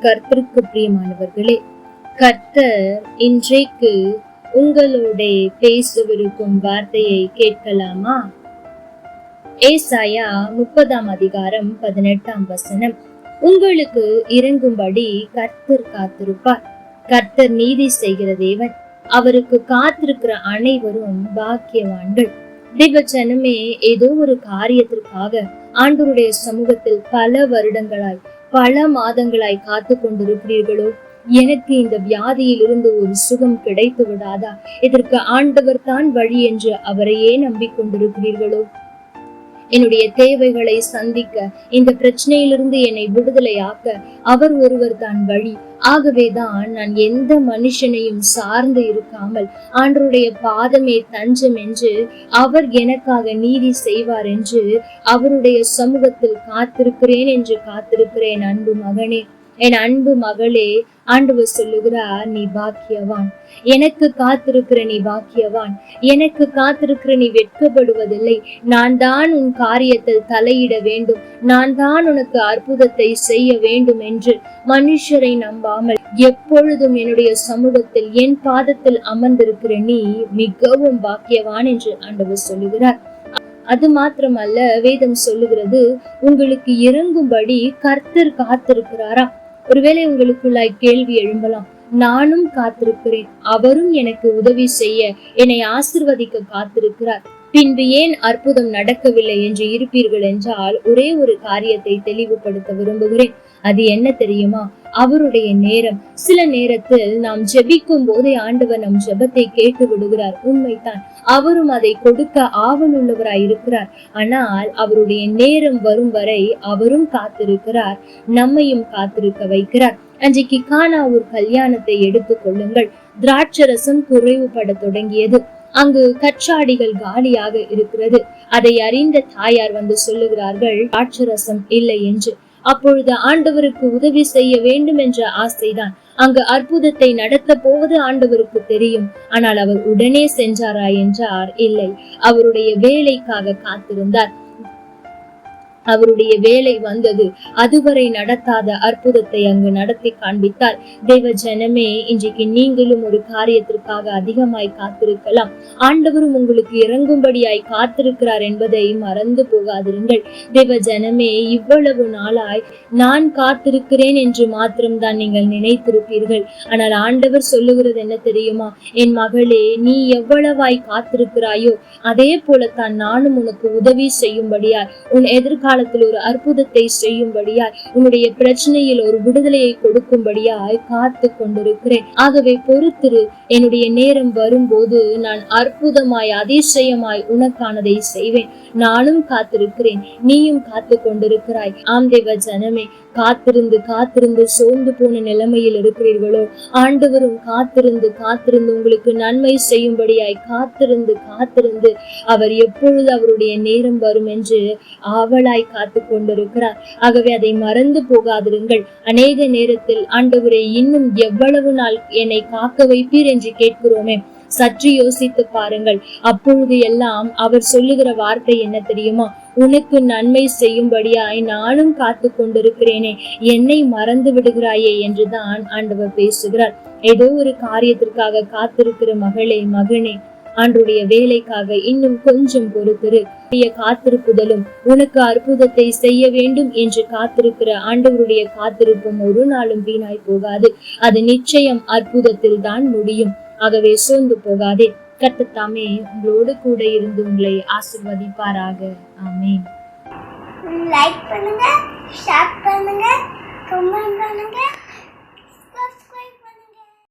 கர்த்தருக்கு பிரியமானவர்களே, கர்த்தர் இன்றைக்கு உங்களோட பேசவிருக்கும் வார்த்தையை கேட்கலாமா? ஏசாயா 30:18 உங்களுக்கு இறங்கும்படி கர்த்தர் காத்திருப்பார். கர்த்தர் நீதி செய்கிற தேவன், அவருக்கு காத்திருக்கிற அனைவரும் பாக்கியவான்கள். தேவஜனமே, ஏதோ ஒரு காரியத்திற்காக ஆண்டவருடைய சமூகத்தில் பல வருடங்களாய் பல மாதங்களாய் காத்து கொண்டிருக்கிறீர்களோ? எனக்கு இந்த வியாதியில் இருந்து ஒரு சுகம் கிடைத்து விடாதா, இதற்கு ஆண்டவர் தான் வழி என்று அவரையே நம்பிக்கொண்டிருக்கிறீர்களோ? என்னுடைய தேவைகளை சந்திக்க, இந்த பிரச்சனையிலிருந்து என்னை விடுதலையாக்க அவர் ஒருவர் தான் வழி. ஆகவேதான் நான் எந்த மனுஷனையும் சார்ந்து இருக்காமல் ஆண்டவருடைய பாதமே தஞ்சம் என்று, அவர் எனக்காக நீதி செய்வார் என்று அவருடைய சமூகத்தில் காத்திருக்கிறேன் என்று காத்திருக்கிறேன். அன்பு மகனே, என் அன்பு மகளே, ஆண்டவர் சொல்லுகிறார், நீ பாக்கியவான். எனக்கு காத்திருக்கிற நீ பாக்கியவான். எனக்கு காத்திருக்கிற நீ வெட்கப்படுவதில்லை. நான் தான் உன் காரியத்தில் தலையிட வேண்டும், நான் தான் உனக்கு அற்புதத்தை செய்ய வேண்டும் என்று மனுஷரை நம்பாமல் எப்பொழுதும் என்னுடைய சமூகத்தில் என் பாதத்தில் அமர்ந்திருக்கிற நீ மிகவும் பாக்கியவான் என்று ஆண்டவர் சொல்லுகிறார். அது மாத்திரமல்ல, வேதம் சொல்லுகிறது, உங்களுக்கு இறங்கும்படி கர்த்தர் காத்திருக்கிறாரா? ஒருவேளை உங்களுக்குள்ளாய் கேள்வி எழும்பலாம், நானும் காத்திருக்கிறேன், அவரும் எனக்கு உதவி செய்ய என்னை ஆசிர்வதிக்க காத்திருக்கிறார், பின்பு ஏன் அற்புதம் நடக்கவில்லை என்று இருப்பீர்கள் என்றால், ஒரே ஒரு காரியத்தை தெளிவுபடுத்த விரும்புகிறேன். அது என்ன தெரியுமா? அவருடைய நேரம். சில நேரத்தில் நாம் ஜெபிக்கும் போதே ஆண்டவர் நம் ஜெபத்தை கேட்டு விடுகிறார், உண்மைதான். அவரும் அதை கொடுக்க ஆவல் உள்ளவராய் இருக்கிறார். ஆனால் அவருடைய நேரம் வரும் வரை அவரும் காத்திருக்கிறார், நம்மையும் காத்திருக்க வைக்கிறார். அன்றைக்கு கானா ஒரு கல்யாணத்தை எடுத்துக் கொள்ளுங்கள். திராட்சரசம் குறைவுபட தொடங்கியது. அங்கு கச்சாடிகள் காலியாக இருக்கிறது. அதை அறிந்த தாயார் வந்து சொல்லுகிறார்கள், திராட்சரசம் இல்லை என்று. அப்பொழுது ஆண்டவருக்கு உதவி செய்ய வேண்டும் என்ற ஆசைதான். அங்கு அற்புதத்தை நடத்த போவது ஆண்டவருக்கு தெரியும். ஆனால் அவர் உடனே சென்றாரா என்றார், இல்லை. அவருடைய வேலைக்காக காத்திருந்தார். அவருடைய வேலை வந்தது. அதுவரை நடத்தாத அற்புதத்தை அங்கு நடத்தி காண்பித்தார். தேவ ஜனமே, இன்றைக்கு நீங்களும் ஒரு காரியத்திற்காக அதிகமாய் காத்திருக்கலாம். ஆண்டவரும் உங்களுக்கு இறங்கும்படியாய் காத்திருக்கிறார் என்பதை மறந்து போகாதிருங்கள். தேவ ஜனமே, இவ்வளவு நாளாய் நான் காத்திருக்கிறேன் என்று மாத்திரம்தான் நீங்கள் நினைத்திருப்பீர்கள். ஆனால் ஆண்டவர் சொல்லுகிறது என்ன தெரியுமா? என் மகளே, நீ எவ்வளவாய் காத்திருக்கிறாயோ அதே போலத்தான் நானும் உனக்கு உதவி செய்யும்படியாய், உன் எதிர்கால ஒரு அற்புதத்தை செய்யும்படியாய், உன்னுடைய பிரச்சனையில் ஒரு விடுதலையை கொடுக்கும்படியாய் காத்து கொண்டிருக்கிறேன். ஆகவே பொறுத்திரு. என்னுடைய நேரம் வரும்போது நான் அற்புதமாய் அதிசயமாய் உனக்கானதை செய்வேன். நானும் காத்திருக்கிறேன், நீயும் காத்து கொண்டிருக்கிறாய். ஆம் தேவ ஜனமே, காத்திருந்து காத்திருந்து சோர்ந்து போன நிலைமையில் இருக்கிறீர்களோ? ஆண்டவரும் காத்திருந்து காத்திருந்து உங்களுக்கு நன்மை செய்யும்படியாய் காத்திருந்து காத்திருந்து அவர் எப்பொழுது அவருடைய நேரம் வரும் என்று ஆவலாய் காத்து கொண்டிருக்கிறார். ஆகவே அதை மறந்து போகாதிருங்கள். அநேக நேரத்தில் ஆண்டவரே, இன்னும் எவ்வளவு நாள் என்னை காக்க வைப்பீர் என்று கேட்கிறோமே. சற்று யோசித்து பாருங்கள். அப்பொழுது எல்லாம் அவர் சொல்லுகிற வார்த்தை என்ன தெரியுமா? உனக்கு நன்மை செய்யும்படியாய் நானும் காத்து கொண்டிருக்கிறேனே, என்னை மறந்து விடுகிறாயே என்றுதான் ஆண்டவர் பேசுகிறார். ஏதோ ஒரு காரியத்திற்காக காத்திருக்கிற மகளே, மகனே, ஆண்டவருடைய வேலைக்காக இன்னும் கொஞ்சம் பொறுத்திரு. காத்திருப்புதலும் உனக்கு அற்புதத்தை செய்ய வேண்டும் என்று காத்திருக்கிற ஆண்டவருடைய காத்திருப்பும் ஒரு நாளும் வீணாய் போகாது. அது நிச்சயம் அற்புதத்தில் தான் முடியும். ஆகவே சோர்ந்து போகாதே. கர்த்தர் தாமே உங்களோடு கூட இருந்து உங்களை ஆசீர்வதிப்பாராக. ஆமென். லைக் பண்ணுங்க, ஷேர் பண்ணுங்க, கமெண்ட் பண்ணுங்க.